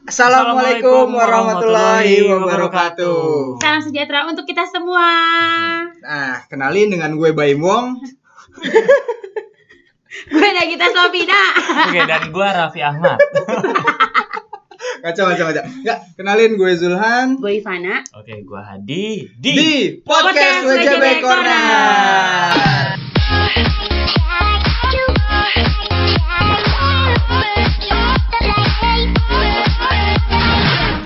Assalamualaikum warahmatullahi wabarakatuh. Salam sejahtera untuk kita semua. Nah, kenalin dengan gue Baim Wong. Gue Nagita Sofina. Oke, dan gue Raffi Ahmad. Kacau. Enggak, kenalin gue Zulhan. Gue Ivana. Oke, gue Hadi Di Podcast WJB Corner.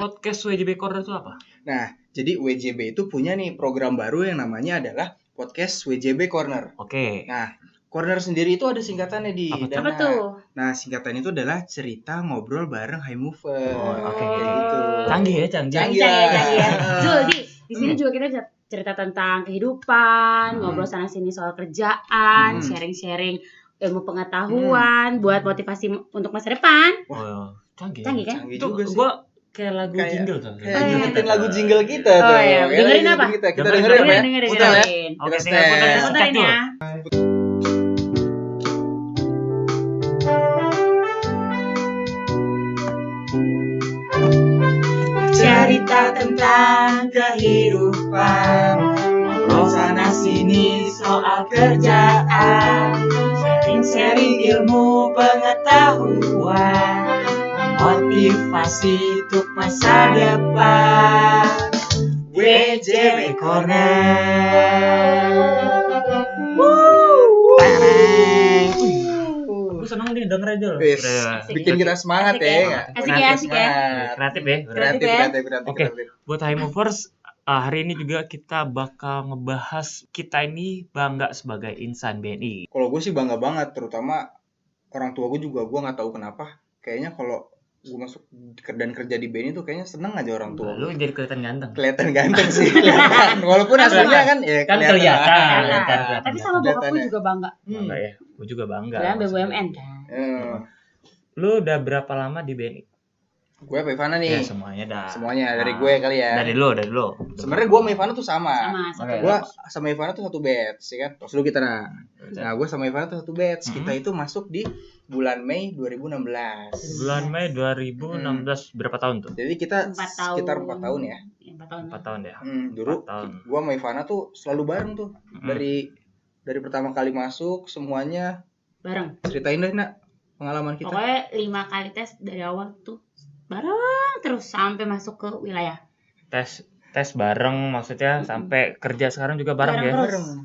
Podcast WJB Corner itu apa? Nah, jadi WJB itu punya nih program baru yang namanya adalah Podcast WJB Corner. Oke. Nah, Corner sendiri itu ada singkatannya di Apa Apa tuh? Nah, singkatannya itu adalah cerita ngobrol bareng High Mover. Oh, oke. Kayak gitu. Canggih ya, canggih. Canggih ya. Zul, di sini juga kita cerita tentang kehidupan, ngobrol sana sini soal kerjaan, sharing-sharing ilmu pengetahuan buat motivasi untuk masa depan. Oh, canggih. Canggih kan? Canggih Itu juga sih. gue kayak lagu jingle tuh. Kayak iya. ngingetin lagu jingle kita tuh. Oh, iya. Kayak Dengerin lagu apa? Kita dengerin apa ya? Dengerin. Putar ya? Oke, Kita tinggal stand. putar Puterin ya. Cerita tentang kehidupan, ngobrol sana sini soal kerjaan, sharing ilmu pengetahuan, motivasi untuk masa depan. WJB Corner. Gue seneng nih denger aja loh. Wis, Kreatif bikin kita semangat Asik ya. ya. nggak? Asik ya, asik ya. Kreatif ya. Kreatif ya. Oke. Buat High Movers, hari ini juga kita bakal ngebahas kita ini bangga sebagai insan BNI. Kalau gue sih bangga banget, terutama orang tua gue juga. Gue nggak tahu kenapa. Kayaknya kalau gue masuk dan kerja di BNI tuh kayaknya seneng aja orang tua. Lu jadi kelihatan ganteng. Kelihatan ganteng sih, kelihatan. Walaupun aslinya kan ya Kan kelihatan. Tapi sama bokap gue juga bangga. Bangga ya. Gue juga bangga. Kalian BUMN kan. Lu udah berapa lama di BNI? Gue apa Ivana nih? Ya semuanya dah. Semuanya dari gue kali ya. Dari lo. Sebenarnya gue sama Ivana tuh sama. Satu. Oke. Gue sama Ivana tuh satu batch, ya kan? Terus dulu kita nah gue sama Ivana tuh satu batch. Kita itu masuk di bulan Mei 2016. Bulan Mei 2016 berapa tahun tuh? Jadi kita 4 tahun. sekitar 4 tahun ya. 4 tahun. 4 tahun ya. Dulu 4 tahun. gue sama Ivana tuh selalu bareng tuh. Dari pertama kali masuk semuanya Bareng. ceritain deh nak pengalaman kita. Pokoknya 5 kali tes dari awal tuh bareng terus sampai masuk ke wilayah. Tes bareng maksudnya sampai kerja sekarang juga bareng ya.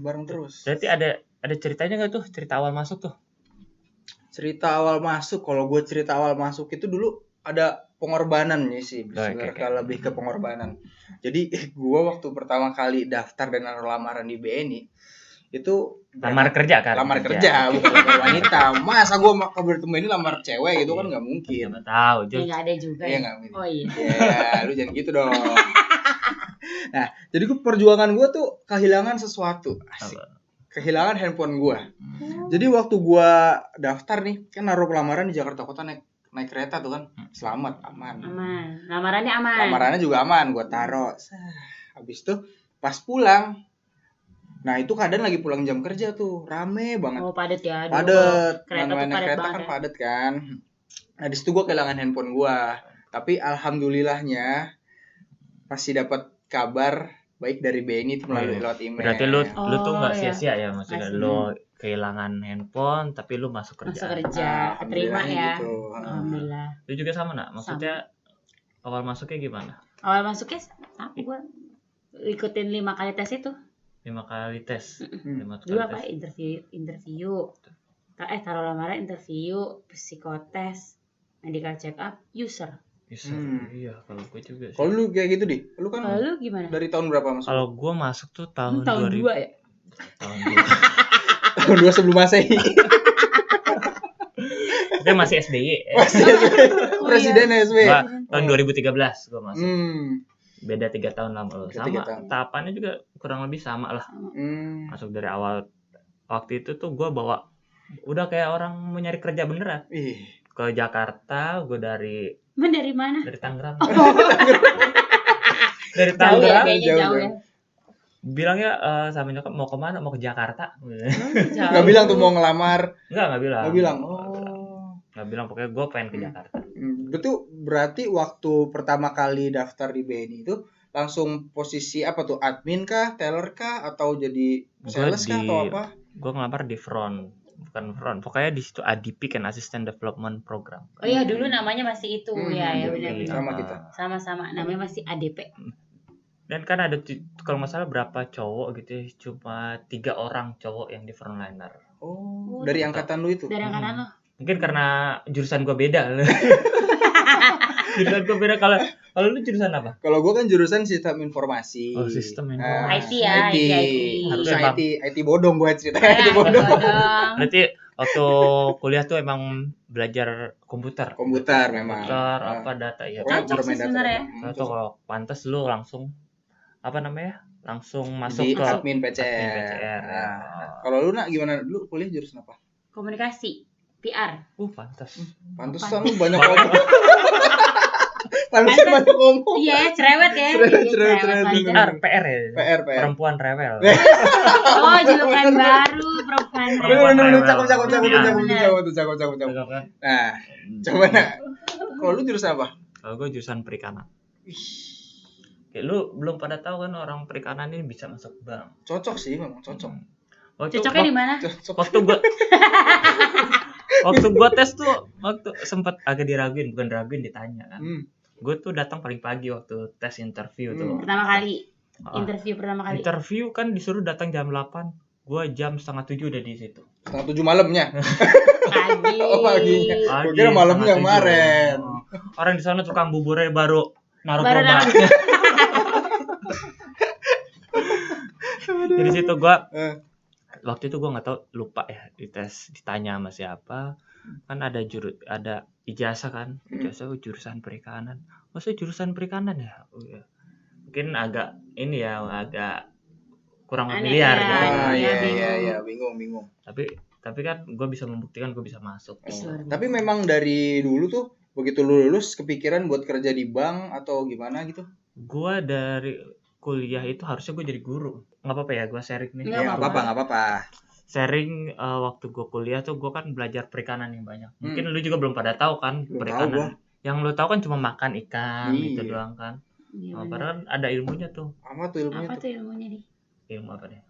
Bareng terus. Berarti ada ceritanya nggak tuh? Cerita awal masuk tuh? Cerita awal masuk, kalau gue cerita awal masuk itu dulu ada pengorbanan ya sih, sebenarnya lebih ke pengorbanan. Jadi gue waktu pertama kali daftar dan naruh lamaran di BNI itu Lamar kerja kan? lamar kerja bukan lamar wanita. Masa gue bertemu ini lamar cewek gitu kan nggak mungkin. Siapa tahu. Ya nggak ada juga. Iya Ya. nggak mungkin. Oh iya. Ya, lu jangan gitu dong. Nah, jadi perjuangan gue tuh kehilangan sesuatu. Asik. Kehilangan handphone gue. Jadi waktu gue daftar nih, kan naruh pelamaran di Jakarta Kota naik kereta tuh kan, selamat, aman. Lamarannya aman. Lamarannya juga aman, gue taruh. Habis itu pas pulang, nah itu keadaan lagi pulang jam kerja tuh, rame banget. Oh padet ya. Padet, Kereta tuh naik padet kereta banget kan ya. padet kan. Nah di situ gue kehilangan handphone gue, tapi alhamdulillahnya masih dapat kabar baik dari BNI itu melalui lewat email. Berarti lu tuh nggak iya. sia-sia ya maksudnya. Lu kehilangan handphone tapi lu masuk kerja. Masuk kerja, terima ya. Gitu. Alhamdulillah. Lu juga sama nak? Maksudnya awal masuknya gimana? Awal masuknya apa gue ikutin 5 kali tes itu. 5 kali tes. 5 Dulu kali apa tes. interview. Taruh lamaran interview, psikotes, medical check up, user. Iya, kalau gue juga sih. Kalau lu kayak gitu di, lu kan Kalau lu gimana? dari tahun berapa masuk? Kalau gue masuk tuh tahun Tahun 2000. 2 ya? Tahun Tahun 2 sebelum Masehi. Dia masih SBY. Presiden SB. Gua tahun 2013 gue masuk. Beda 3 tahun lama loh. Beda 3 Sama. tahun. Tahapannya juga kurang lebih sama lah. Masuk dari awal. Waktu itu tuh gue bawa udah kayak orang mau nyari kerja beneran. Ke Jakarta, gue dari mana? Dari Tangerang. Oh. Dari Jauh ya, Tangerang. kayaknya jauh ya. Bilangnya sama nyokap mau kemana? Mau ke Jakarta. Gak bilang tuh mau ngelamar. Enggak bilang. Gak bilang. Oh. nggak bilang, pokoknya gue pengen ke Jakarta. Betul, berarti waktu pertama kali daftar di BNI itu langsung posisi apa tuh, admin kah, teller kah, atau jadi sales kah atau apa? Gue ngelamar di bukan front, pokoknya di situ ADP kan, Assistant Development Program. Oh iya, dulu namanya masih itu ya benar. Sama kita. Sama namanya masih ADP. Dan kan ada kalau nggak salah berapa cowok gitu ya, cuma 3 orang cowok yang di frontliner. Oh, dari angkatan lu itu? Dari angkatan lo? Mungkin karena jurusan gue beda. Jurusan gue beda. Kalau lu jurusan apa? Kalau gue kan jurusan sistem informasi. Oh, sistem informasi. IT ya, IT. Harusnya IT bodong gue ceritanya. IT bodong. Berarti waktu kuliah tuh emang belajar komputer. Komputer memang. Komputer apa data ya. Cocok sih sebenarnya. Cocok, kalau pantas lu langsung apa namanya? Langsung masuk ke admin PCR. Kalau lu nak gimana? Lu kuliah jurusan apa? Komunikasi, PR. Pantas. Pantesan lu banyak ngomong. Pantesan banyak ngomong. Iya, cerewet ya. Cerewet. PR ya. PR. Perempuan rewel. Oh, julukan baru perempuan rewel. Cakep. Nah, coba nak. Kalau lu jurusan apa? Kalau gue jurusan perikanan. Kayak lu belum pada tahu kan orang perikanan ini bisa masuk bank. Cocok sih, memang cocok. Cocoknya di mana? Waktu gue tes tuh, waktu sempat agak diraguin, bukan raguin, ditanya kan. Gue tuh datang paling pagi waktu tes interview tuh. Pertama kali. Interview kan disuruh datang jam 8. Gue jam 6:30 udah di situ. 6:30 malamnya. Pagi. Oh, paginya. Gue kira malamnya kemarin. Orang di sana tukang buburnya baru naruh gerobak. Jadi situ gue waktu itu gue nggak tahu, lupa ya, di tes ditanya sama siapa, kan ada ijazah kan, ijazah jurusan perikanan. Maksudnya jurusan perikanan ya? Oh, ya. Mungkin agak kurang familiar gitu. Iya, bingung. Tapi kan gue bisa membuktikan gue bisa masuk. Tapi memang dari dulu tuh begitu lu lulus kepikiran buat kerja di bank atau gimana gitu? Gue dari kuliah itu harusnya gue jadi guru. Nggak apa-apa ya gue sharing nih. Nggak apa-apa. Sharing waktu gue kuliah tuh gue kan belajar perikanan yang banyak. Mungkin lu juga belum pada tahu kan perikanan. Yang lu tahu kan cuma makan ikan gitu doang kan. Padahal ada ilmunya tuh. Apa tuh ilmunya? Nih? Ilmu apa deh?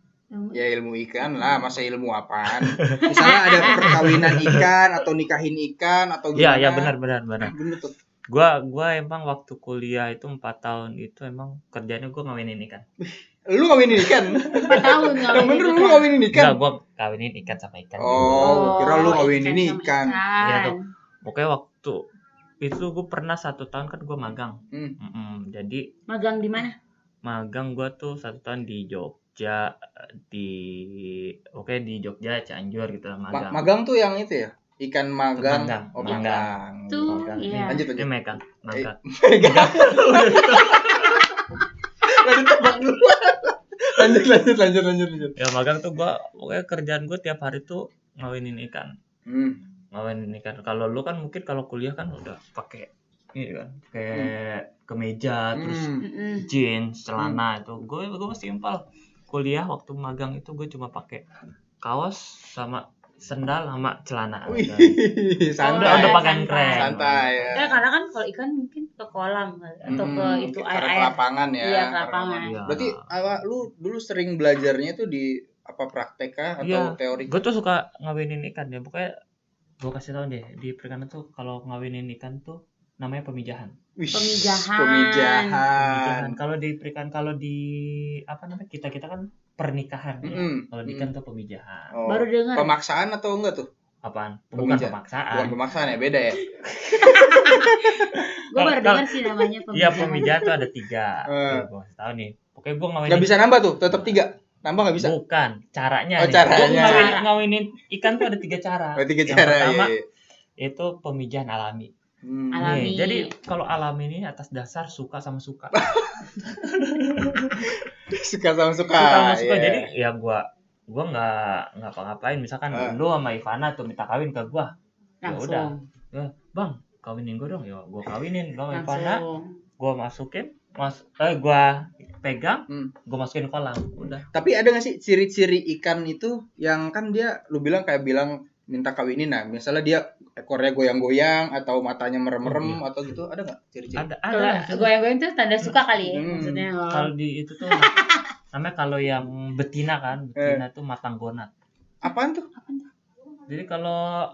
Ya ilmu ikan lah, masa ilmu apaan? Misalnya ada perkawinan ikan atau nikahin ikan atau gimana? Iya benar. Bener tuh. Gua emang waktu kuliah itu 4 tahun itu emang kerjanya gue ngawinin ikan. Lu ngawinin ikan? 4 tahun ngawinin. Bener lu ngawinin ikan? Enggak, gue kawinin ikan sama ikan. Oh, kira lu ngawinin ikan. Iya tuh. Pokoknya waktu itu gue pernah 1 tahun kan gue magang. Jadi magang di mana? Magang gue tuh 1 tahun di Jogja, di Jogja, Cianjur gitu lah magang. Magang tuh yang itu ya? Ikan magang. Magang. Tuh, iya. Lanjut. Ini magang. Lanjut. Ya magang tuh gue, pokoknya kerjaan gue tiap hari tuh ngawinin ikan. Ngawinin ikan. Kalau lu kan mungkin kalau kuliah kan udah pakai ini kan, kayak kemeja, terus jeans, celana itu. Gue masih simpel. Kuliah waktu magang itu gue cuma pakai kaos sama sendal sama celana. Santai. Udah pakaian keren. Santai ya. Karena kan kalau ikan mungkin ke kolam atau ke itu air. Ke lapangan ya. Iya, ke lapangan. Berarti lu dulu sering belajarnya tuh di apa, praktek kah atau teori? Gue tuh suka ngawinin ikan ya. Pokoknya gue kasih tau deh, di perikanan tuh kalau ngawinin ikan tuh namanya pemijahan. Pemijahan. Kalau di perikanan, kalau di apa namanya, kita kan pernikahan ya. Kalau di ikan tuh pemijahan. Baru dengar. Pemaksaan atau enggak tuh? Apaan? Bukan pemaksaan ya, beda ya. Gue baru dengar sih namanya pemijahan. Iya, pemijahan tuh ada 3. Gue kasih tahu nih. Pokoknya gue ngawinin. Gak bisa nambah tuh, tetap 3. Nambah nggak bisa? Bukan, caranya. Caranya. Ngawinin ikan tuh ada 3 cara. 3 cara. Yang pertama itu pemijahan alami. Alami. Jadi kalau alami ini atas dasar suka sama suka. Suka sama suka. Jadi ya gua nggak ngapa-ngapain. Misalkan lu sama Ivana tuh minta kawin ke gua, ya udah, bang kawinin gua dong, ya gua kawinin. Lu sama Ivana, gua masukin, gua pegang, gua masukin kolam, udah. Tapi ada nggak sih ciri-ciri ikan itu yang kan dia, lu bilang minta kawinin, nah misalnya dia ekornya goyang-goyang atau matanya merem-merem atau gitu, ada nggak ciri-ciri? Ada. Goyang-goyang tuh tanda suka kali ya maksudnya. Kalau di itu tuh namanya kalau yang betina kan, betina tuh matang gonat. Apaan tuh? Jadi kalau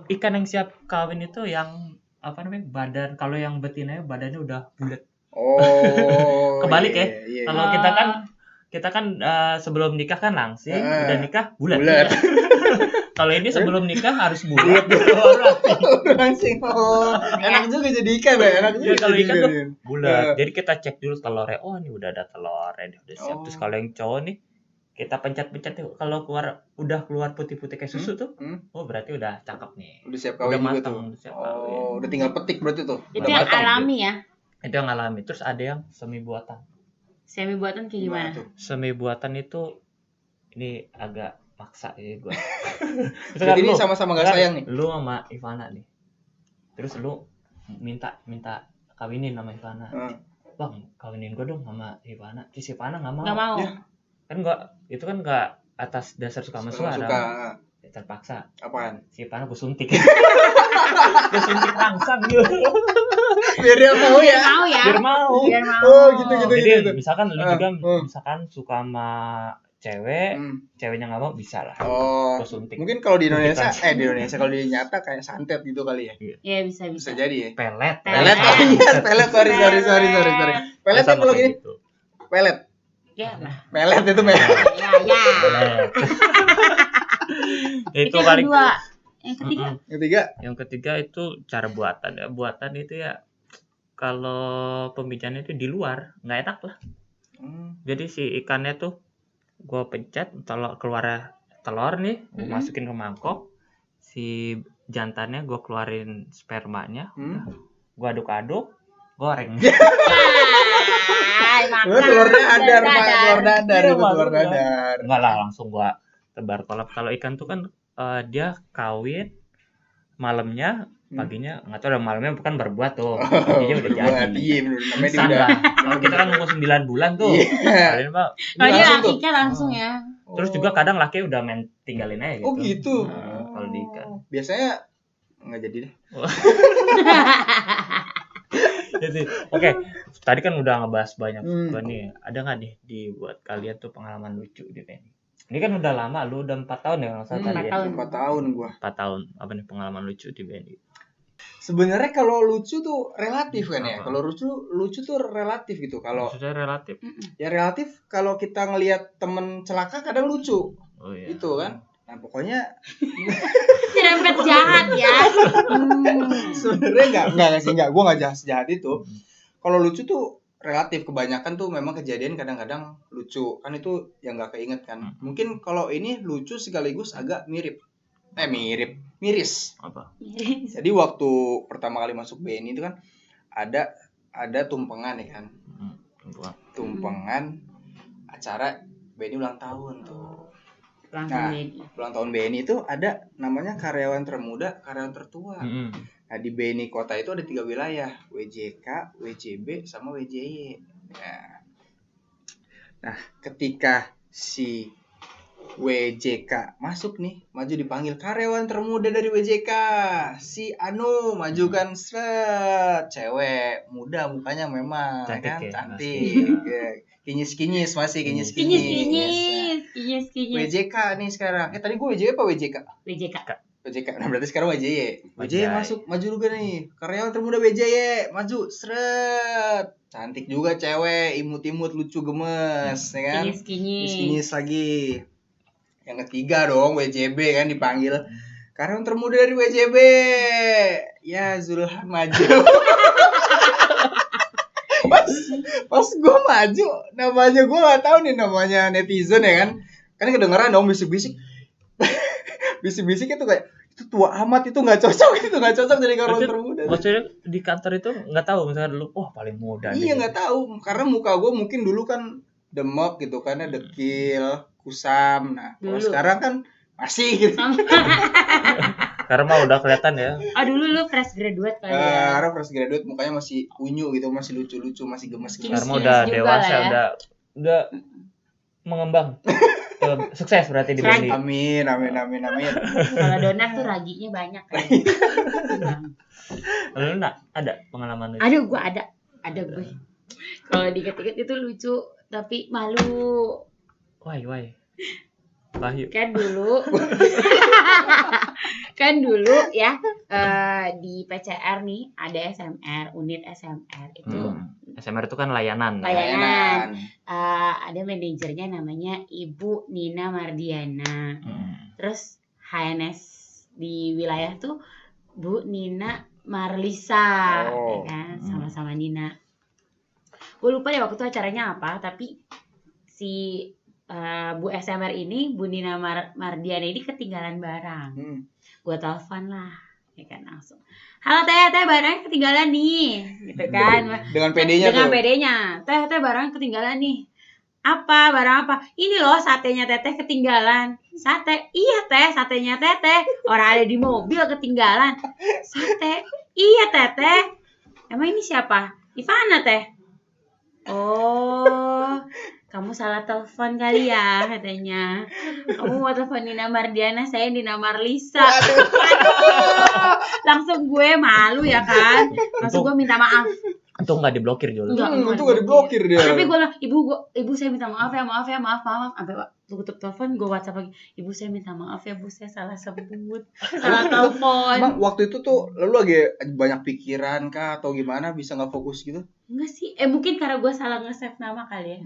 ikan yang siap kawin itu yang apa namanya, badan, kalau yang betinanya badannya udah bulat. Oh. Kebalik iya, ya. Iya. Kalau kita kan sebelum nikah kan langsing, udah nikah bulat. Kalau ini sebelum nikah harus bulat. Langsing. Oh, enak juga jadi ikan ya, enak juga. Kalau ikan tuh bulat. Jadi kita cek dulu telurnya. Oh, ini udah ada telurnya, udah siap. Terus kalau yang cowok nih, kita pencet-pencet tuh, kalau udah keluar putih-putih kayak susu tuh, oh berarti udah cakep nih. Udah siap kawin juga tuh. Udah siap kawin. Oh, udah tinggal petik berarti tuh. Itu yang alami ya. Itu yang alami. Terus ada yang semi buatan. Semi buatan kayak gimana? Semi buatan itu ini agak maksa ya gue. Jadi ini sama-sama gak sayang nih. Lu sama Ivana nih. Terus lu minta kawinin sama Ivana. Bang, kawinin gue dong sama Ivana. Terus Ivana enggak mau. Enggak mau. Ya. Kan itu kan enggak atas dasar suka sama suara. Ya, terpaksa. Apaan? Si Ivana gue suntik. Gue suntik langsung gitu. Biar dia mau ya. Biar mau. Oh, gitu. Jadi misalkan lu juga misalkan suka sama cewek, ceweknya nggak mau, bisa lah. Oh. Suntik. Mungkin kalau di Indonesia, kalau di nyata kayak santet gitu kali ya. Iya, bisa. Bisa jadi ya. Pelet. Pelet. Sorry. Pelet kan kalau gini. Pelet. Ya, pelet itu pelet. Ya. Itu kali. Yang ketiga itu cara buatan ya. Buatan itu ya kalau pembicaraan itu di luar nggak enak lah. Jadi si ikannya tuh gue pencet, keluar telur nih, gue masukin ke mangkok, si jantannya gue keluarin spermanya, gue aduk-aduk, goreng. Telur dadar. Enggak lah, langsung gue tebar kolak. Kalau ikan tuh kan dia kawin malamnya, paginya nggak tahu, udah malamnya bukan berbuat tuh, paginya udah jadi. Iya, namanya udah. Kalau kita kan nunggu 9 bulan tuh, kalian Pak. Lakinya langsung ya. Terus juga kadang laki udah main tinggalin aja gitu. Oh gitu. Kalau di ikan. Biasanya nggak jadi deh. Oke, tadi kan udah ngebahas banyak nih. Ada nggak nih buat kalian tuh pengalaman lucu di Benny? Ini kan udah lama, lu udah 4 tahun ya kalau salah tadi ya. 4 tahun gua. 4 tahun. Apa nih pengalaman lucu di Benny? Sebenarnya kalau lucu tuh relatif kan ya. Kalau lucu tuh relatif gitu. Kalau maksudnya relatif? Ya relatif kalau kita ngelihat temen celaka kadang lucu. Oh iya. Itu kan. Nah, pokoknya nyerempet jahat ya. Sebenarnya enggak, gua enggak jahat itu. Kalau lucu tuh relatif, kebanyakan tuh memang kejadian kadang-kadang lucu. Kan itu yang enggak keinget kan. Mungkin kalau ini lucu sekaligus agak miris. Apa? Jadi waktu pertama kali masuk BNI itu kan ada tumpengan ya kan. Tumpengan acara BNI ulang tahun tuh. Ulang tahun BNI itu ada namanya karyawan termuda, karyawan tertua. Nah, di BNI kota itu ada 3 wilayah, WJK, WJB, sama WJY. Nah, ketika si WJK masuk nih, maju dipanggil karyawan termuda dari WJK, si Anu maju kan, cewek muda mukanya memang cantik. Kinyis masih kinyis. WJK nih sekarang. Tadi gue WJK apa WJK? WJK. Nah, berarti sekarang WJY. WJY masuk, maju juga nih. Karyawan termuda WJY, maju, cantik juga cewek, imut-imut, lucu, gemes, ya kan? Kinyis lagi. Yang ketiga dong, WJB kan dipanggil. Karyawan termuda dari WJB. Ya, Zulhan maju. Pas gue maju, namanya gue gak tahu nih namanya netizen ya kan. Kan kedengeran dong bisik-bisik. Bisik-bisik itu kayak, itu tua amat, itu gak cocok jadi karyawan termuda. Maksudnya di kantor itu gak tahu misalnya dulu, paling muda. Iya gak tahu, karena muka gue mungkin dulu kan demok gitu kan, dekil, kusam. Nah kalau sekarang kan masih gitu. Karena mah udah kelihatan ya. Dulu lu fresh graduate kali ya. Karena fresh graduate mukanya masih unyu gitu, masih lucu-lucu, masih gemes. Karena udah dewasa, udah mengembang. Tuh, sukses berarti di Bali. Amin. Kalau donat tuh raginya banyak kan. Lalu enggak ada pengalaman lucu? Aduh, gue ada gue. Kalau dikit-dikit itu lucu tapi malu. Why? Wahyu. Kan dulu ya di PCR nih ada SMR, unit SMR itu. SMR itu kan layanan. Ada manajernya namanya Ibu Nina Mardiana. Terus HNS di wilayah tuh Bu Nina Marlisa, ya kan? Sama-sama Nina. Gue lupa deh waktu itu acaranya apa, tapi si Bu SMR ini, Bu Nina Mardiana ini ketinggalan barang. Gue telepon lah, ya kan langsung. Halo teh barangnya ketinggalan nih, gitu kan? Dengan PD-nya Dengan tuh. PD-nya, teh barangnya ketinggalan nih. Apa barang apa? Ini loh satenya teteh ketinggalan. Sate, iya teh, satenya teteh. Orang ada di mobil ketinggalan. Sate, iya teteh. Emang ini siapa? Ivana teh. Oh, kamu salah telepon kali ya katanya. Kamu mau telepon Nina Mardiana, saya Nina Marlisa. Aduh. Langsung gue malu ya kan. Langsung gue minta maaf. Untung nggak diblokir juga. Untung nggak diblokir dia. Tapi gue bilang, ibu saya minta maaf ya. Sampai tutup telepon, gue WhatsApp lagi. Ibu saya minta maaf ya, Bu, saya salah sebut, salah telepon. Emang waktu itu tuh lu lagi banyak pikiran kah atau gimana bisa nggak fokus gitu? Enggak sih, mungkin karena gue salah nge-save nama kali ya.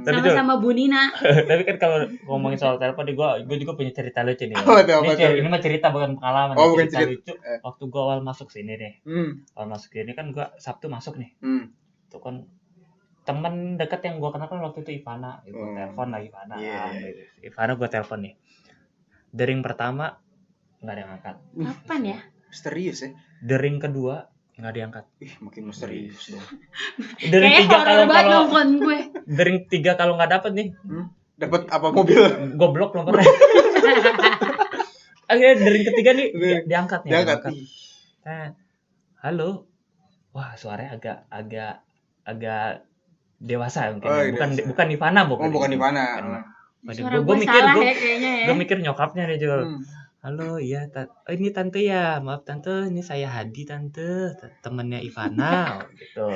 Tapi Sama-sama Bu Nina. Tapi kan kalau ngomongin soal telepon, gue juga punya cerita lucu nih. Ini mah cerita bukan pengalaman. Bukan cerita lucu. Waktu gue awal masuk sini nih. Awal masuk sini kan gue Sabtu masuk nih. Itu kan temen deket yang gue kenal kan waktu itu Ivana. Gue telepon lagi Ivana. Ivana gue telepon nih. Dering pertama nggak ada yang angkat. Kapan ya? Misterius ya. Dering kedua nggak diangkat. Makin misterius dong. Dering tiga kalau gue. Dering tiga kalau nggak dapet nih. Dapat apa mobil? Goblok nomornya. Akhirnya dering ketiga nih diangkat nih. Diangkat. Halo. Wah, suaranya agak dewasa mungkin. Bukan Ivana, bukan Ivana. Gue mikir nyokapnya nih Jul. Halo, iya, ini tante ya, maaf tante, ini saya Hadi tante, temennya Ivana, gitu.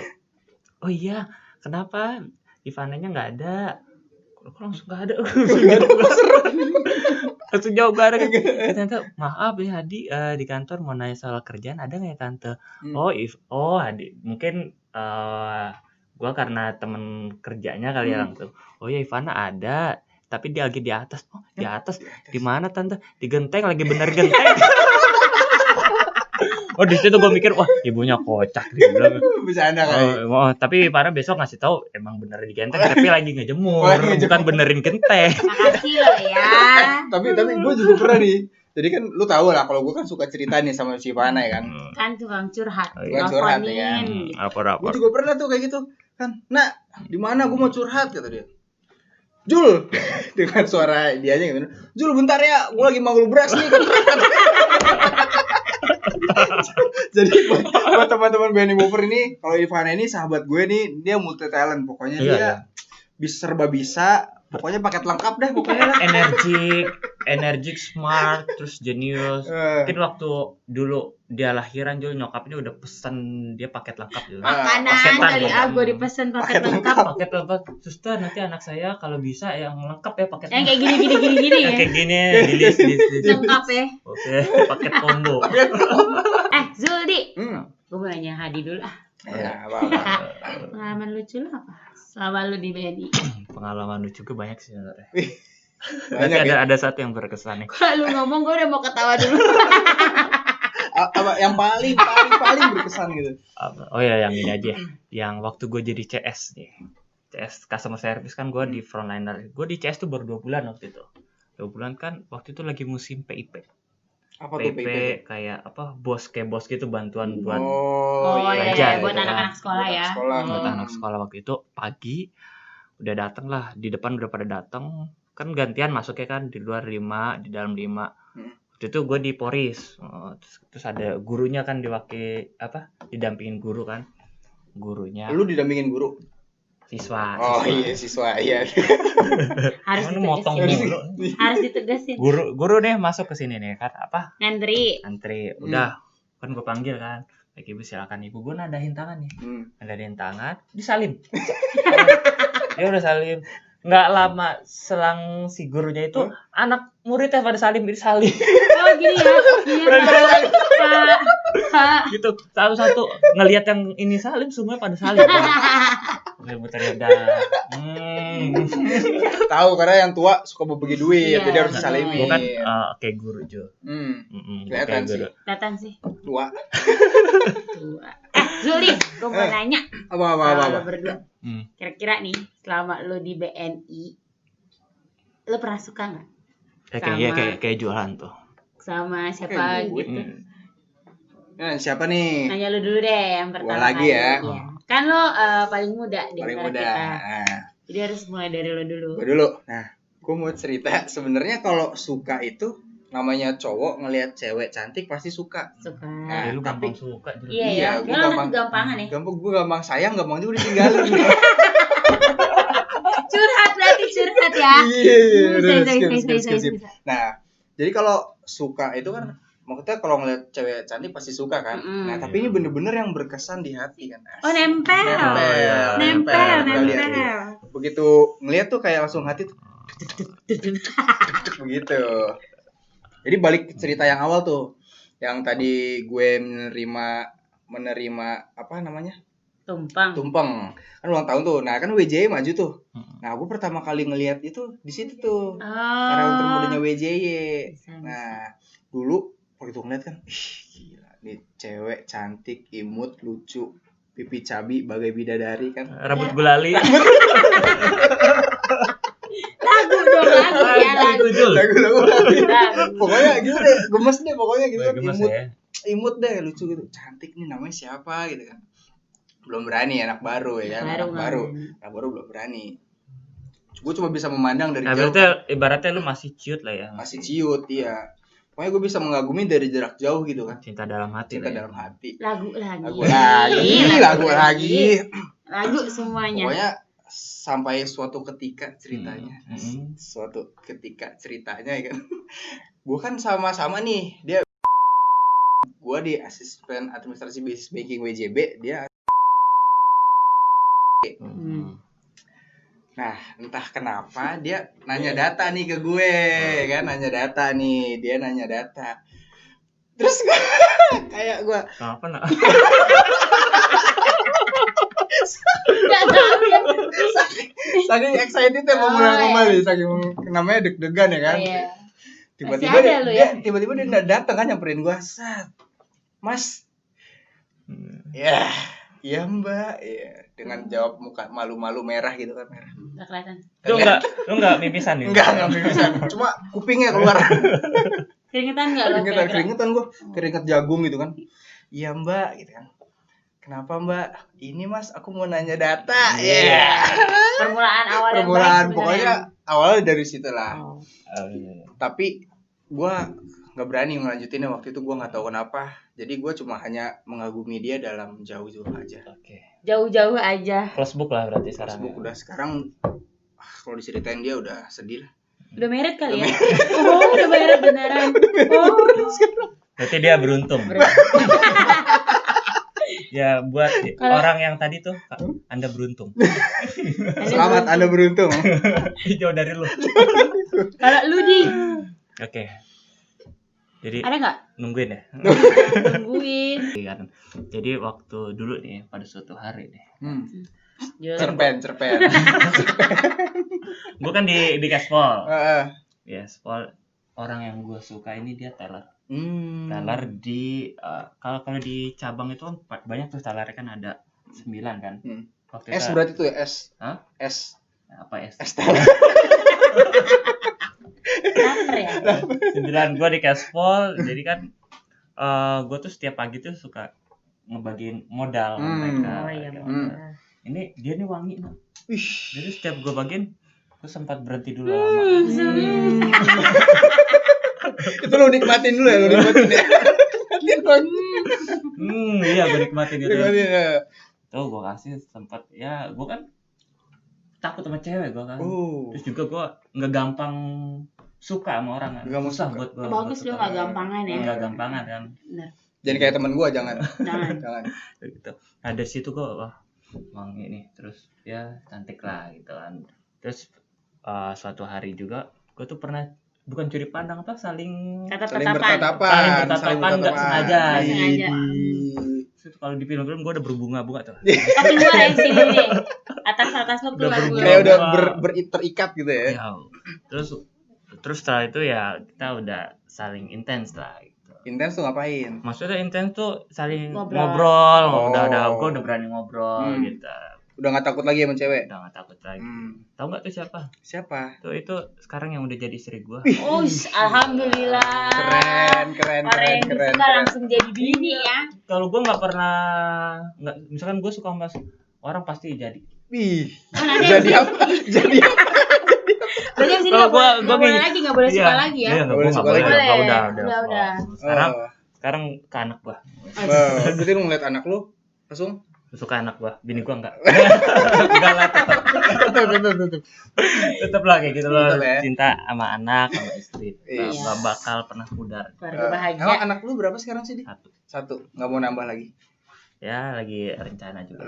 Oh iya, kenapa? Ivananya nggak ada. Kok langsung nggak ada? Langsung jawab bareng. Tante, maaf ya Hadi, di kantor mau nanya soal kerjaan ada nggak ya tante? Oh Hadi, mungkin gue karena temen kerjanya kali ya langsung. Oh ya Ivana ada. Tapi dia lagi di atas. Oh, di atas. Di mana tante? Di genteng, lagi bener genteng. Oh, di situ gue mikir, wah, ibunya kocak dia bilang. Bisa ada kali. Tapi Farah besok ngasih tahu emang bener di genteng, tapi lagi ngejemur, bukan benerin genteng. Makasih loh ya. Tapi gue juga pernah nih. Jadi kan lu tahu lah kalau gue kan suka cerita nih sama si Ivana ya kan. Kan tukang curhat. Tukang curhat ya kan. Gue juga pernah tuh kayak gitu. Kan, "Nak, di mana gue mau curhat?" kata dia. Jul, dengan suara dianya gitu. Jul, bentar ya, gue lagi manggul beras nih. Jadi buat teman-teman Benny Mover ini, kalau Ivana ini sahabat gue nih, dia multi talent. Pokoknya dia bisa serba bisa. Pokoknya paket lengkap deh pokoknya. Energik, smart, terus jenius. Mungkin waktu dulu dia lahiran Jul, nyokapnya udah pesen dia paket lengkap Jul. Makanan kali gue dipesen paket lengkap. Paket lengkap. Suster, nanti anak saya kalau bisa yang lengkap ya paket. Yang kayak gini ya. Kayak gini, di list. Lengkap ya. Oke, paket combo. Zuldi. Gue mau nanya Hadi dulu ah. Pengalaman lucu lu apa? Selama lu di BNI. Pengalaman lucu gue banyak sih sebenarnya. Tapi ada satu yang berkesan nih. Kalau lu ngomong gue udah mau ketawa dulu. Apa yang paling berkesan gitu? Oh ya, yang ini aja. Yang waktu gue jadi CS nih. CS customer service kan gue di frontliner. Gue di CS tuh baru 2 bulan waktu itu. 2 bulan kan waktu itu lagi musim PIP. Apa tuh PIP? Kayak apa? Bos gitu, bantuan buat belajar buat anak-anak sekolah ya. Buat anak sekolah waktu itu pagi udah dateng lah, di depan udah pada dateng, kan gantian masuknya kan, di luar 5, di dalam 5. Waktu itu gue di Poris, terus ada gurunya kan didampingin guru kan, gurunya. Lu didampingin guru? Siswa. Oh iya siswa iya. Harus Kamu motong ditegasin. dulu. Harus ditegasin. Guru deh masuk ke sini nih kan apa? Ngantri. Antri. Udah kan gue panggil kan. Baik ibu silakan ibu. Gue nadahin tangan nih. Nadahin tangan. Disalin. Dia udah salin. Nggak lama selang si gurunya itu anak muridnya pada salim. Oh gini ya. Iya Pak. Gitu satu-satu ngelihat yang ini salim semuanya pada salim. Muter udah. Tahu karena yang tua suka berbagi duit, Iya, jadi harus disalimin. Gue kan kayak guru Jo. Kelihatan sih. Kelihatan sih. Tua. Zuli, gue mau nanya. Apa? Lo berdua. Kira-kira nih, selama lo di BNI, lo pernah suka nggak? Kayak jualan tuh. Sama siapa gitu? Nah, siapa nih? Nanya lo dulu deh yang pertama. Gua lagi ya. Iya. Kan lo paling muda di Paling antara muda. kita. Nah, Jadi harus mulai dari lo dulu. gue dulu. Nah, gue mau cerita. Sebenarnya kalau suka itu namanya cowok ngelihat cewek cantik pasti suka. Suka. Nah, Lu tapi gampang suka. Jo. Iya ya. gue Lo anak kegampangan ya. Gue gampang sayang, gampang juga ditinggalin. Curhat berarti curhat ya. Skip. Nah, jadi kalau suka itu kan maksudnya kalau ngeliat cewek cantik pasti suka kan. Nah, tapi ini bener-bener yang berkesan di hati kan. Oh nempel. Begitu ngeliat tuh kayak langsung hati tuh. Begitu. Jadi balik ke cerita yang awal tuh. Yang tadi gue menerima apa namanya? Tumpeng. Kan ulang tahun tuh. Nah, kan WJY maju tuh. Nah, gue pertama kali ngeliat itu di situ tuh. Karena termudanya WJY. Nah, dulu waktu ngeliat kan, gila nih cewek cantik, imut, lucu, pipi cabi, bagai bidadari kan. Rambut gulali. Lagu dong lagu. Pokoknya gitu deh, gemes deh pokoknya gitu kan. Imut deh, lucu gitu. Cantik nih namanya siapa gitu kan. Belum berani anak baru ya kan. Anak baru belum berani. Gue cuma bisa memandang dari jauh. Berarti ibaratnya lu masih ciut lah ya. Masih ciut, iya. Pokoknya gue bisa mengagumi dari jarak jauh gitu kan. Cinta dalam hati. Lagu semuanya. Pokoknya sampai suatu ketika ceritanya. Ya kan. Gue kan sama-sama nih, dia gue di asisten administrasi bisnis banking WJB, dia Nah, entah kenapa dia nanya data nih ke gue, kan dia nanya data. Terus gue kayak gue apa nak? saking excited ya mau mulai kembali, saking namanya deg-degan ya kan. Tiba-tiba dia datang kan nyamperin gue, "Sat, Mas." Iya Mbak, iya. Dengan jawab muka malu-malu merah gitu kan, merah. Enggak kelihatan. Lu enggak mimisan nih? Enggak mimisan. Cuma kupingnya keluar. Keringetan enggak lo? Keringetan gua, keringet jagung gitu kan. Iya Mbak, gitu kan. Kenapa Mbak? Ini Mas, aku mau nanya data. Iya. Permulaan awal yang Permulaan baik pokoknya awalnya dari situ lah. Iya. Tapi gua nggak berani ngelanjutinnya waktu itu, gue nggak tahu kenapa. Jadi gue cuma hanya mengagumi dia dalam jauh-jauh aja. Jauh-jauh aja. Close book lah berarti sekarang. Close book udah sekarang. Kalau diceritain dia udah sedih lah. Udah married kali ya? Oh udah married beneran. Berarti dia beruntung. Ya buat orang yang tadi tuh, Anda beruntung. Selamat Anda beruntung. Jauh dari lu. Kalau lu di. Oke. Jadi ada nggak? Nungguin ya? Nungguin. Jadi waktu dulu nih pada suatu hari nih. Cerpen. Gue kan di Gaspol. Ya, Gaspol orang yang gue suka ini dia teller. Teller di kalau di cabang itu kan banyak tuh tellernya kan ada 9 kan. Waktu S berarti tuh ya S. Hah? S. Apa S? S teller. Ya? 9 gue di Gaspol, jadi kan gue tuh setiap pagi tuh suka ngebagiin modal mereka. Ini dia nih wangi no. Jadi setiap gue bagiin, gue sempat berhenti dulu lama. Itu lo nikmatin dulu ya, Iya gue nikmatin gitu. Tuh gue kasih sempat ya, gue kan takut sama cewek gue kan. Terus juga gue nggak gampang suka sama orang kan. Nggak mau Susah suka. buat gue. Bagus lu nggak gampangan ya. Nggak gampangan kan. Benar. Jadi kayak temen gue jangan. Jangan. Gitu. Nah dari situ gue wah emang ini terus ya cantik lah gitu kan. Terus suatu hari juga gue tuh pernah bukan curi pandang apa saling bertatapan nggak sengaja. Sengaja. Kalau di film-film gue udah berbunga-bunga tuh. Keluar ya sini nih. Atas lo keluar. Kayak udah terikat gitu ya. Ya. Terus setelah itu ya kita udah saling intens lah gitu. Intens tuh ngapain? Maksudnya intens tuh saling Ngobrol. Gue udah berani ngobrol gitu. Udah nggak takut lagi sama cewek? Udah nggak takut lagi. Tahu nggak tuh siapa? Siapa? Tuh itu sekarang yang udah jadi istri gue. Oh, alhamdulillah. Keren. Orang yang suka langsung jadi bini ya. Kalau gue nggak pernah misalkan gue suka sama orang pasti jadi. Wih. Jadi apa? Jadi apa? Berarti di sini nggak boleh lagi, nggak boleh suka lagi ya? Iya, nggak boleh. Udah. Sekarang ke anak gue. Berarti lu ngeliat anak lu langsung suka anak gua, bini gua enggak. Enggak lah tetap lah kayak gitu loh, cinta sama anak, sama istri. Enggak bakal pernah pudar. Keluarga bahagia. Emang anak lu berapa sekarang sih, Di? Satu. Enggak mau nambah lagi? Ya, lagi rencana juga.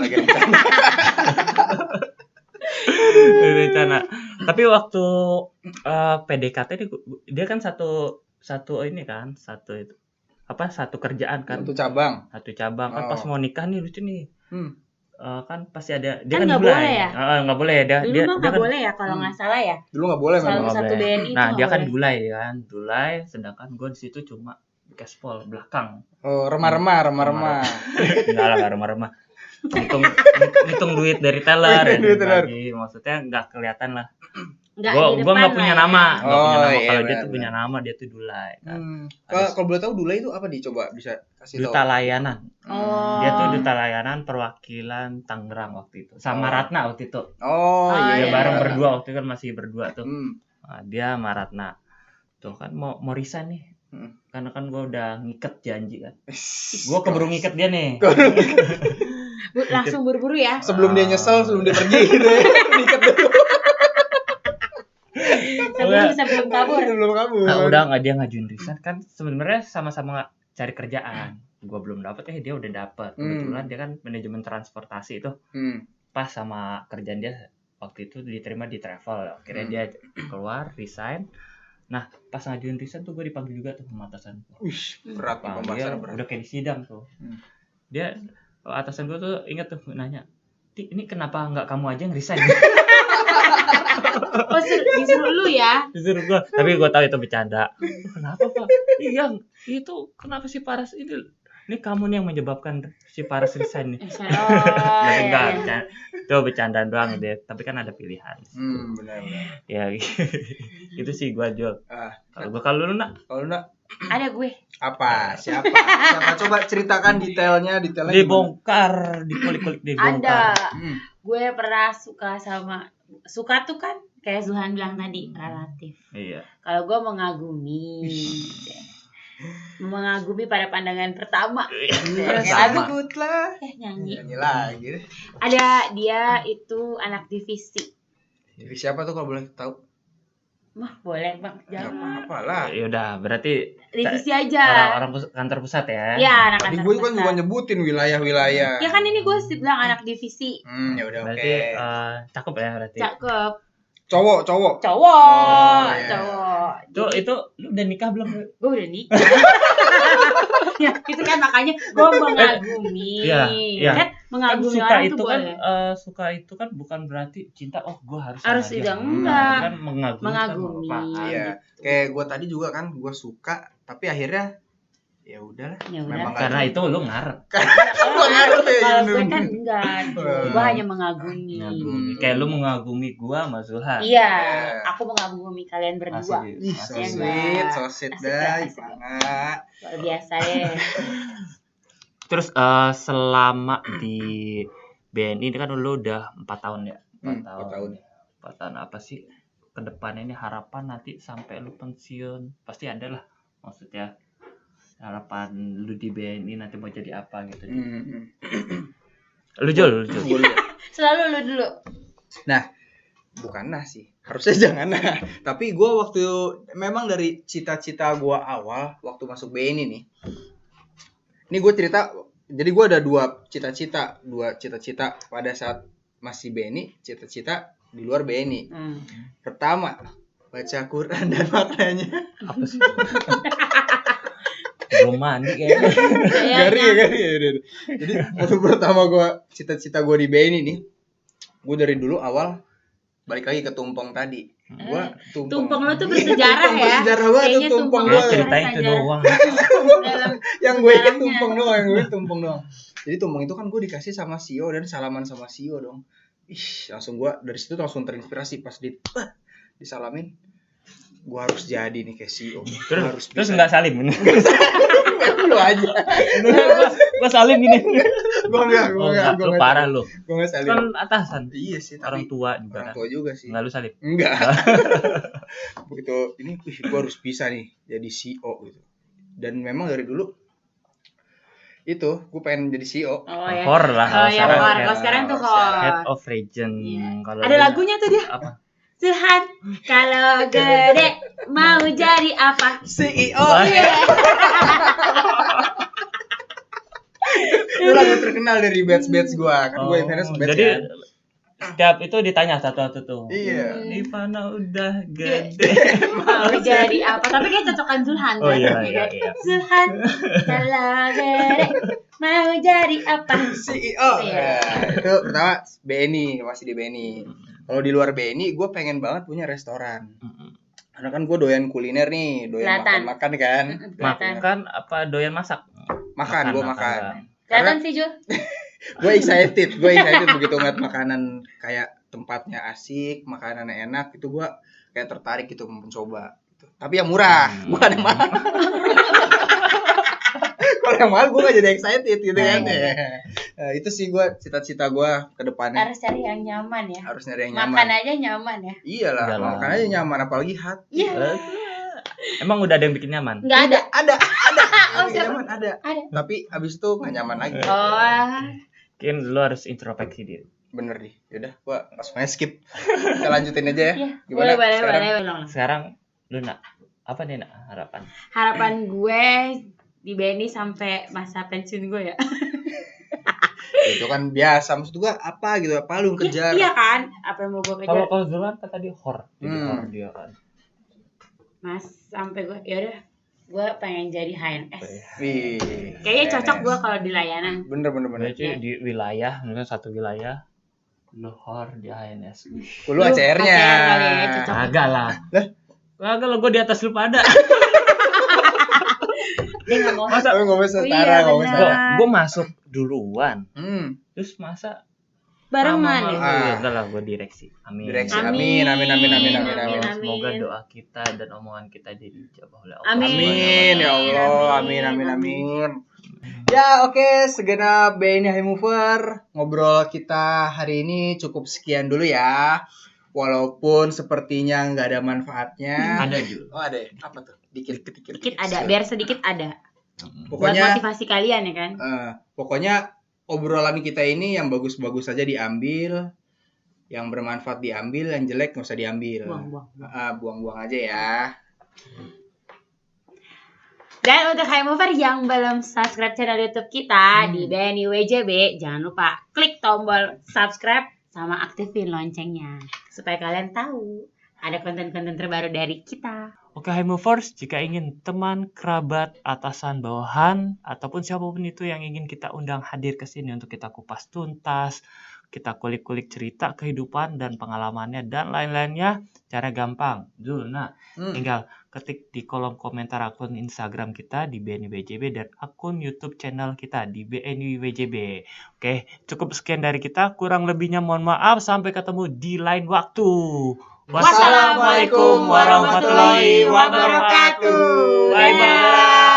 Rencana. Tapi waktu PDKT dia kan satu ini kan, satu kerjaan kan. Satu cabang kan pas mau nikah nih lucu nih. Kan pasti ada dia kan nggak boleh ya? Nggak boleh ya dulu mah nggak boleh ya kalau nggak salah ya. Dulu nggak boleh memang. Nggak Satu boleh. BNI Nah itu dia kan boleh. Dulai, sedangkan gue di situ cuma gaspol belakang. Oh remah-remah. Enggak lah remah-remah. Ngitung duit dari teller ya. Lagi maksudnya nggak kelihatan lah. Gue nggak punya nama. Kalau dia tuh punya nama, dia tuh Dulai kan. Kalau boleh tahu Dulai itu apa coba bisa kasih tahu? Duta layanan. Dia tuh duta layanan perwakilan Tangerang waktu itu. Sama Ratna waktu itu. Dia bareng berdua waktu itu kan masih berdua tuh. Nah, dia sama Ratna. Tuh kan mau resign nih. Karena kan gue udah ngiket janji kan. Gue keburu ngiket dia nih. Langsung buru-buru ya. Sebelum dia nyesel, sebelum dia pergi gitu ya. Ngiket dulu. Sebelum kabur. Nah, udah nggak dia ngajuin resign kan sebenarnya sama-sama cari kerjaan. Gua belum dapet dia udah dapet. Kebetulan dia kan manajemen transportasi itu. Pas sama kerjaan dia waktu itu diterima di travel. Akhirnya dia keluar resign. Nah pas ngajuin resign tuh gue dipanggil juga tuh sama atasan. Berat pembahasan berat. Udah kayak di sidang tuh. Dia atasan gue tuh ingat tuh nanya, ini kenapa nggak kamu aja yang resign? Oh disuruh lu ya? Disuruh gue, tapi gue tahu itu bercanda. Kenapa Pak? Iya itu kenapa si Paras ini kamu nih yang menyebabkan si Paras resign nih. Enggak, itu bercandaan doang deh. Tapi kan ada pilihan. Benar. Ya itu sih gue jual. Kalau lu nak? Ada gue. Apa? Siapa? Coba ceritakan detailnya. Dibongkar, dikulik-kulik dibongkar. Ada. Gue pernah suka tuh kan kayak Zuhan bilang tadi relatif. Iya. Kalau gue mengagumi pada pandangan pertama. Sebutlah. Nyanyi lagi. Ada dia itu anak divisi. Divisi apa tuh kalau boleh tahu? Mah boleh bang, jangan. Apa lah. Ya udah, berarti divisi aja. Orang kantor pusat ya. Iya, anak kantor pusat. Tadi gue kan juga nyebutin wilayah-wilayah. Ya kan ini gue bilang anak divisi. Ya udah oke. Berarti cakep ya berarti. Cakep. Cowok. Cowok. Itu lu udah nikah belum? Gue udah nikah. Ya, itu kan makanya gue mengagumi. Iya. Kan mengagumi kan orang itu tuh kan boleh. Suka itu kan bukan berarti cinta. Gue harus Udah enggak. Kan mengagumi. Iya. Kayak gue tadi juga kan gue suka tapi akhirnya ya udahlah. Memang karena itu lu ngarep. Kalau gue kan enggak. Gue hanya mengagumi. Kayak lu mengagumi gue sama Zulha. Iya. Aku mengagumi kalian berdua. So sweet dah. Luar biasa ya. Terus selama di BNI ini kan lu udah 4 tahun ya? 4 tahun apa sih ke depannya ini harapan nanti sampai lu pensiun? Pasti ada lah maksudnya harapan lu di BNI nanti mau jadi apa gitu. Lu Jul. Selalu lu dulu. Nah, Bukan nah sih, harusnya jangan nah. Tapi gue waktu memang dari cita-cita gue awal waktu masuk BNI nih. Ini gue cerita, jadi gue ada dua cita-cita pada saat masih BNI, cita-cita di luar BNI. Pertama, baca Quran dan maknanya. Apa sih? Belum mandi kayaknya. Gari ya. Jadi waktu pertama gue cita-cita gue di BNI nih, gue dari dulu awal balik lagi ke tumpeng tadi. Gua tumpeng lo tuh bersejarah ya. Bersejarah banget tuh tumpeng Lu gua. ceritain itu doang. Yang gue inget tumpeng doang. Jadi tumpeng itu kan gue dikasih sama Sio dan salaman sama Sio dong. Ih, langsung gue dari situ langsung terinspirasi pas disalamin. Gue harus jadi nih kayak Sio. Terus enggak salim. Lu aja. Gua salim gini. Gua enggak. Lu parah lu. Gua enggak salim. Kan atasan. Iya sih, Orang tua juga orang kan. tua juga sih. Enggak lu salim. Enggak. Begitu ini gue harus bisa nih jadi CEO gitu. Dan memang dari dulu itu gue pengen jadi CEO. Hor lah. Kalau sekarang tuh hor. Head of region. Kalau ada lagunya tuh dia. Apa? Tuhan, kalau gede mau jadi apa? CEO. Itu lagu terkenal dari batch gue. Kan gue fans batch. Jadi setiap itu ditanya satu-satu tuh. Iya. Ivana udah gede. Mau jadi apa? Tapi kayak cocokan Zulhan kan? Oh iya. Zulhan, kalau gede mau jadi apa? CEO. Itu pertama BNI, masih di BNI. Kalau di luar BNI, gue pengen banget punya restoran. Karena kan gue doyan kuliner nih, doyan makan kan. Makan apa doyan masak? Makan. Kelihatan sih Jul. Gue excited begitu ngeliat makanan kayak tempatnya asik, makanannya enak, itu gue kayak tertarik gitu mencoba. Tapi yang murah, bukan yang mahal. Kalau yang mahal gue gak jadi excited gitu kan. Itu sih gue cita-cita gue ke depannya. Harus cari yang nyaman ya. Harus nyari yang nyaman. Makan aja nyaman ya. Iyalah, makan aja nyaman apalagi hati. Iya. Emang udah ada yang bikin nyaman? Enggak ada. Ada. Oh, Nyaman ada. Tapi abis itu gak nyaman lagi. Oh. Mungkin lu harus introspeksi diri. Bener nih. Yaudah, gue langsung aja skip. Kita lanjutin aja ya. Gimana boleh. Sekarang lu apa nih harapan? Harapan gue di BNI sampai masa pensiun gue ya. Itu kan biasa, maksud gue apa gitu, apa lu kejar? Iya kan, apa yang mau gue kejar? Kalau Zulhan kata dia hor, jadi hor dia kan. Mas sampai gue, yaudah, gue pengen jadi HNS. Wih, kayaknya cocok gue kalau di layanan. Bener. Jadi di wilayah, misalnya satu wilayah, lu hor di HNS. Lu ACR-nya. Agak lah. Agak lah, gue di atas lu pada. Dia nggak mau. Masa lu ngomong setara, Gue masuk duluan. Terus masa barengan ya? Udah lah, gue direksi. Amin. Amin. Semoga doa kita dan omongan kita dijabah oleh Allah. Amin. Ya Allah, amin. Ya oke, segenap BNI High Mover, ngobrol kita hari ini cukup sekian dulu ya. Walaupun sepertinya nggak ada manfaatnya. Ada juga. Oh ada. Apa tuh? Dikit ada, biar sedikit ada. Pokoknya buat motivasi kalian ya kan. Pokoknya obrolan kita ini yang bagus-bagus saja diambil, yang bermanfaat diambil, yang jelek nggak usah diambil. Buang-buang aja ya. Dan untuk High Mover yang belum subscribe channel YouTube kita di BNI WJB, jangan lupa klik tombol subscribe sama aktifin loncengnya supaya kalian tahu ada konten-konten terbaru dari kita. Oke, High Movers, jika ingin teman, kerabat, atasan, bawahan, ataupun siapapun itu yang ingin kita undang hadir ke sini untuk kita kupas tuntas, kita kulik-kulik cerita kehidupan dan pengalamannya dan lain-lainnya, cara gampang. Tinggal ketik di kolom komentar akun Instagram kita di BNI WJB dan akun YouTube channel kita di BNI WJB. Oke, cukup sekian dari kita. Kurang lebihnya mohon maaf. Sampai ketemu di lain waktu. Wassalamualaikum warahmatullahi wabarakatuh. Bye-bye.